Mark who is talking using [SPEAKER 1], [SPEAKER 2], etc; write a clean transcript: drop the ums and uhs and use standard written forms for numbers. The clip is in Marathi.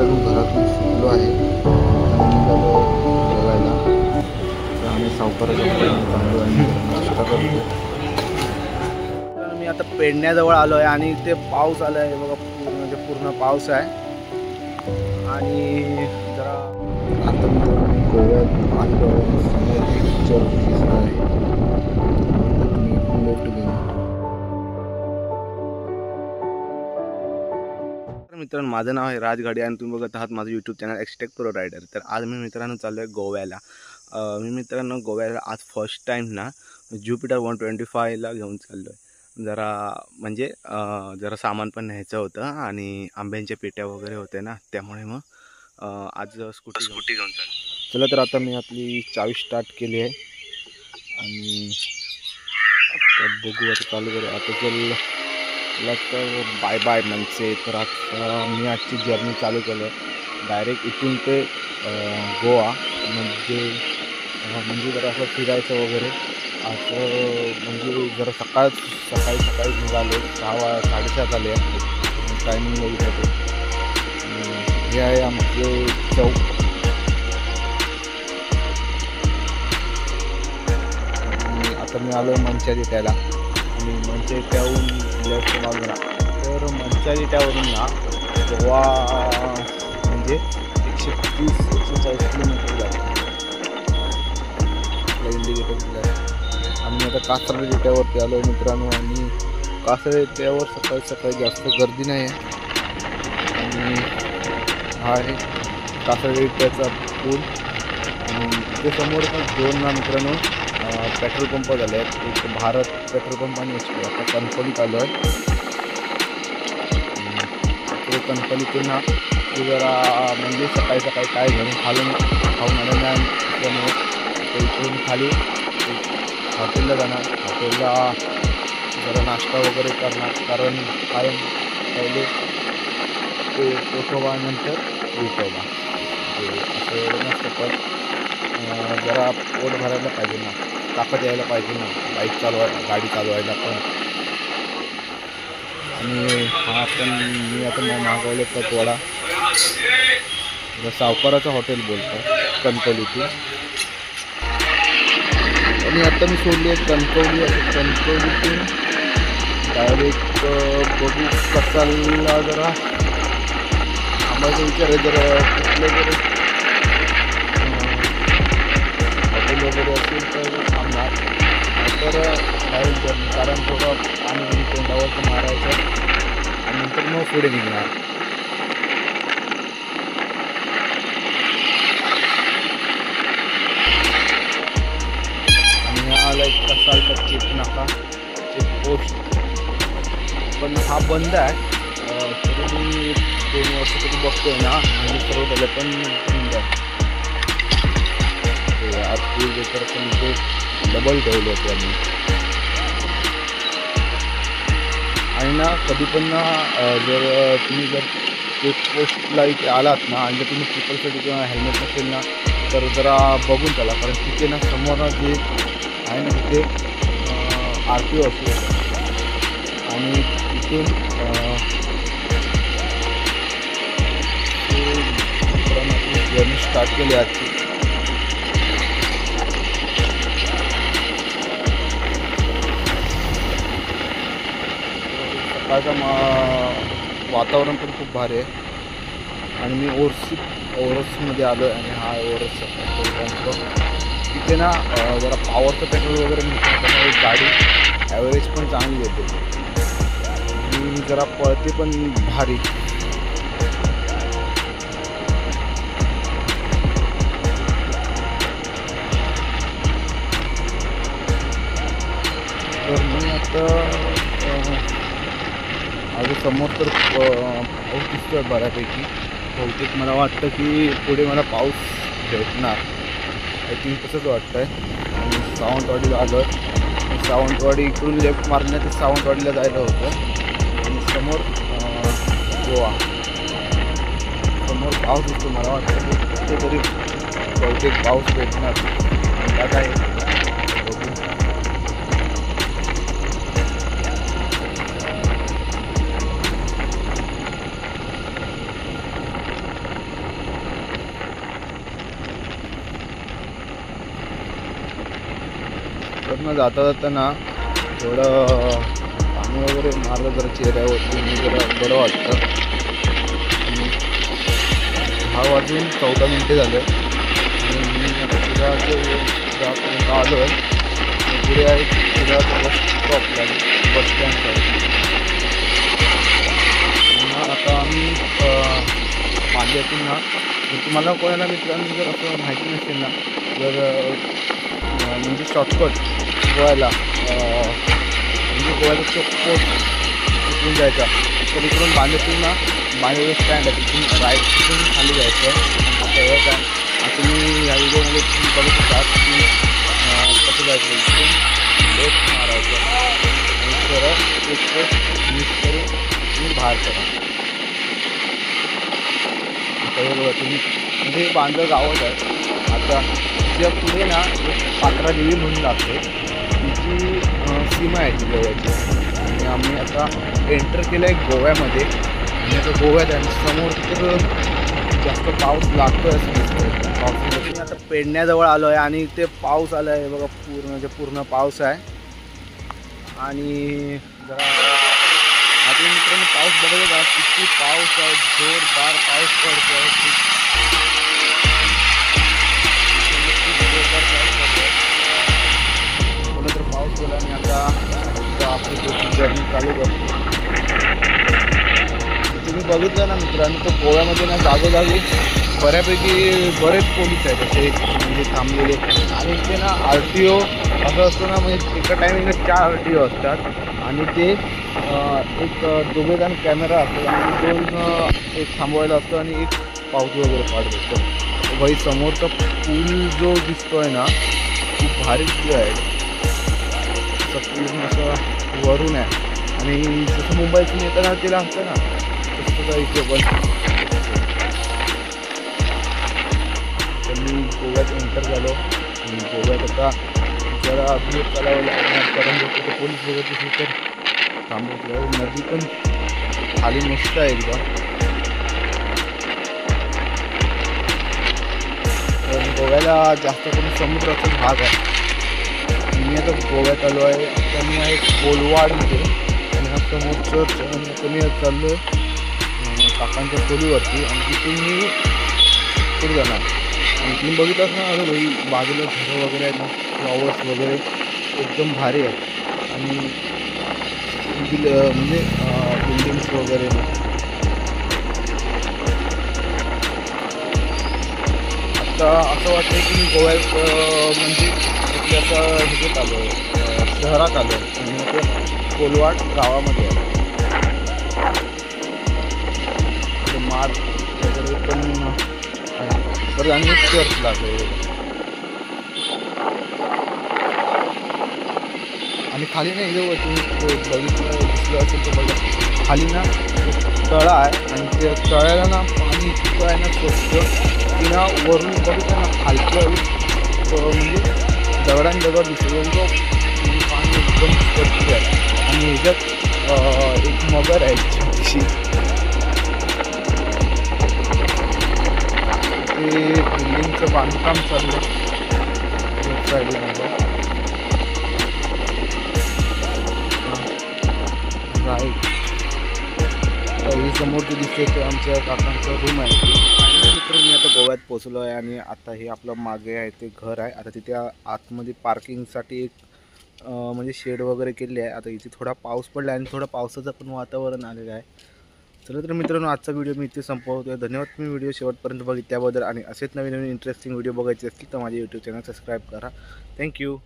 [SPEAKER 1] मी घरातून सुटलो आहे आणि निघालो गोव्याला. तर आम्ही सावकाराच्या हॉटेलमध्ये थांबलो आणि नाश्ता करतो. तर मी आता पेडण्याजवळ आलो आहे आणि इथे पाऊस आला आहे बघा, म्हणजे पूर्ण पाऊस आहे. आणि जरा आता मी गोव्यात आलो आणि समोर एक चर्च दिसत आहे. तर तुम्ही इकडून लेफ्ट घेऊन. मित्रांनो, माझं नाव आहे राजगाडी आणि तुम्ही बघत आहात माझं YouTube channel XTech Pro Rider. तर आज मी मित्रांनो चाललो आहे गोव्याला. मी मित्रांनो गोव्याला आज फर्स्ट टाईम ना ज्युपिटर 125ला घेऊन चाललो आहे. जरा म्हणजे जरा सामान पण न्यायचं होतं आणि आंब्यांच्या पेट्या वगैरे होते ना, त्यामुळे मग आज स्कूटी घेऊन चाललो. चला, तर आता मी आपली चावी स्टार्ट केली आहे आणि आता बघू, आता चालू करू. आता चल तर बाय बाय म्हणजे. तर आता मी आजची जर्नी चालू केलं आहे डायरेक्ट इथून ते गोवा. म्हणजे जरा असं फिरायचं वगैरे असं, म्हणजे जरा सकाळी निघालो. 6:30 झाले टायमिंग बघितलं. हे आहे आमचे चौक. आता मी आलो मंचारी त्याला आणि मंचारीहून लेफ्ट बाजूला. तर मंचारीवरून ना गोवा म्हणजे 130-140 किलोमीटर जातो आपल्या इंडिकेटर दिला. आणि आता कासार रेट्यावरती आलो मित्रांनो. आणि कासार रेट्यावर सकाळी जास्त गर्दी नाही आहे. आणि हा आहे कासार रेट्याचा पूल. आणि तिथे समोर दोन ना मित्रांनो पेट्रोल पंप झाले आहेत. एक भारत पेट्रोल पंप आणि HP. आता कणकवलीत आलो आहे. कणकवलीतून ना जरा म्हणजे सकाळी काय घेऊन खाऊन आलं नाही त्यामुळे इकडून खाली हॉटेलला जाणार. हॉटेलला जरा नाश्ता वगैरे करणार, कारण पहिले ते कोठोबा नंतर विठोबा असं नसतं. पण जरा पोट भरायला पाहिजे ना, ताकद यायला पाहिजे ना गाडी चालवायला पण. आणि हा मी आता मागवले कटवाडा, सावकाराचं हॉटेल बोलतात कणकवलीतून. आणि आता मी सोडली आहे कणकवली. कणकवलीतून डायरेक्ट बघू कसाला जरा आम्हाला विचार आहे. जरा कुठले जर हॉटेल वगैरे असेल तर थांबणार, तर डायरेक्ट जर्नी. कारण थोडं पाणी तोंडावरचं मारायचं आणि नंतर मग पुढे निघणार. आणि हा आला एक कसालचा चेक नाका, चेकपोस्ट. पण हा बंद आहे. तरी मी 2 वर्ष तरी बघतोय ना, आणि सर्व झालं पण बंद आहे. आज तर पण इथे डबल ठेवले होते आम्ही. आणि ना कधी पण ना जर तुम्ही चेकपोस्टला इथे आलात ना आणि जर तुम्ही ट्रिपलसाठी किंवा हेल्मेट नसेल ना, तर जरा बघून चला. कारण तिथे ना समोर जे आहे ना तिथे RTO असतो. आणि तिथून जर्नी स्टार्ट केली आजची. सकाळचं वातावरण पण खूप भारी आहे. आणि मी ओरसमध्ये आलो आहे. आणि हा ओरस पेट्रोल पंप. तिथे ना जरा पॉवरचं पेट्रोल वगैरे मिळतं, त्यामुळे गाडी ॲव्हरेज पण चांगली येते आणि जरा पळते पण भारी. तर मी आता माझ्या समोर तर पाऊस दिसतोय बऱ्यापैकी. बहुतेक मला वाटतं की पुढे मला पाऊस भेटणार, आय थिंक तसंच वाटतं आहे. आणि सावंतवाडीला आलो आहे. सावंतवाडी इकडून लेफ्ट मारण्यात सावंतवाडीला जायला होतं. आणि समोर गोवा. समोर पाऊस दिसतो. मला वाटतं की कुठेतरी बहुतेक पाऊस भेटणार. त्यात आहे इकडनं जाताना थोडं पाणी वगैरे मारलं जरा चेहऱ्यावरती जरा बरं वाटतं. 10:14 झाले आणि मी आता आलो आहे. पुढे आहे बस स्टॉपला बस स्टँड आहे. आता आम्ही बांद्यातून ना तुम्हाला कोणाला मित्रांनी जर असं माहिती नसेल ना जर म्हणजे शॉर्टकट गोव्याला म्हणजे गोव्याचा चोक तिथून जायचा तर इकडून बांद्यातून ना बांद्याचं स्टँड आहे तिथून राईट तिथून खाली जायचं. सगळं काय आता मी ह्या व्हिडिओमध्ये तुम्ही बघू शकता की कसं जायचं इथून लेफ्ट मारायचं आणि सरळ एक मिस करून तुम्ही बाहेर करा. बरोबर तुम्ही म्हणजे बांद्रा गावात आहे. आता त्या पुढे ना पात्रा देवी म्हणून लागते तिची सीमा आहे ती गोव्याची आणि आम्ही आता एंटर केलं आहे गोव्यामध्ये आणि आता गोव्यात आहे समोर तर जास्त पाऊस लागतो आहे असं दिसतं. पाऊस आता पेडण्याजवळ आलो आहे आणि ते पाऊस आला आहे बघा पूर्ण पाऊस आहे आणि जरा आता मित्रांनो पाऊस बघायला का किती पाऊस आहे जोरदार पाऊस पडतो आहे. तर पाऊस गेला आणि आता आपली जर्नी चालू करतो. तुम्ही बघितलं ना मित्रांनो तर गोव्यामध्ये ना जागोजागी बऱ्यापैकी बरेच पोलीस आहेत असे म्हणजे थांबलेले आणि इथे ना RTO असं असतं ना म्हणजे एका टायमिंगला 4 RTO असतात आणि ते एक दोघेजण कॅमेरा असतो आणि 2 एक थांबवायला असतं आणि एक पाऊस वगैरे पाडत असतं. भाई समोरचा पूल जो दिसतोय ना खूप भारी आहे. पूर्ण असं वरून आहे आणि जसं मुंबईतून येताना तिला असतं ना तसं इथे पण. तर मी गोव्यात एंटर झालो आणि गोव्यात आता जरा अभियोग चालावं लागणार कारण तिथे पोलीस वगैरे दिसले तर थांबवलं. नदी पण खाली मस्त आहे एकदम. तर गोव्याला जास्त करून समुद्राचा भाग आहे. मी आता गोव्यात आलो आहे. आता मी आहे कोलवाडमध्ये आणि हा समोर चर्च आणि आता मी चाललो आहे काकांच्या खोलीवरती आणि तिथून मी पुढे जाणार. आणि तुम्ही बघितलंच ना अरे भाई बाजूला घरं वगैरे आहेत ना फ्लॉवर्स वगैरे एकदम भारी आहेत आणि म्हणजे बिल्डिंग्स वगैरे. आता असं वाटतं की मी गोव्यात म्हणजे असं ह्याच्यात आलो आहे शहरात आलो आहे आणि ते कोलवाड गावामध्ये आहे. मार्ग वगैरे पण परत आणि चर्च लागले आणि खाली ना इथे तुम्ही दिसलं असेल तर बघा खाली ना तळा आहे आणि त्या तळ्याला ना पाणी इतकं आहे ना स्वच्छ की ना वरून बघितलं ना खालचं म्हणजे दगड दिसतो पाणी एकदम स्वच्छ आहे आणि ह्याच्यात एक मगर आहे छोटीशी. ते बिल्डिंगचं बांधकाम चाललं साईडला राईट. ही समोर जे दिसते ते आमच्या काकांचं रूम आहे. मित्र मी आता गोव्यात पोचलो आहे आणि आता हे आपलं मागे आहे ते घर आहे. आता तिथे आतमध्ये पार्किंगसाठी एक म्हणजे शेड वगैरे केली आहे. आता इथे थोडा पाऊस पडला आणि थोडं पावसाचं पण वातावरण आलेलं आहे. चला तर मित्रांनो आजचा व्हिडिओ मी इथे संपवतोय. धन्यवाद तुम्ही व्हिडिओ शेवटपर्यंत बघितल्याबद्दल आणि असेच नवीन इंटरेस्टिंग व्हिडिओ बघायचे असतील तर माझे यूट्यूब चॅनल सबस्क्राईब करा. थँक्यू.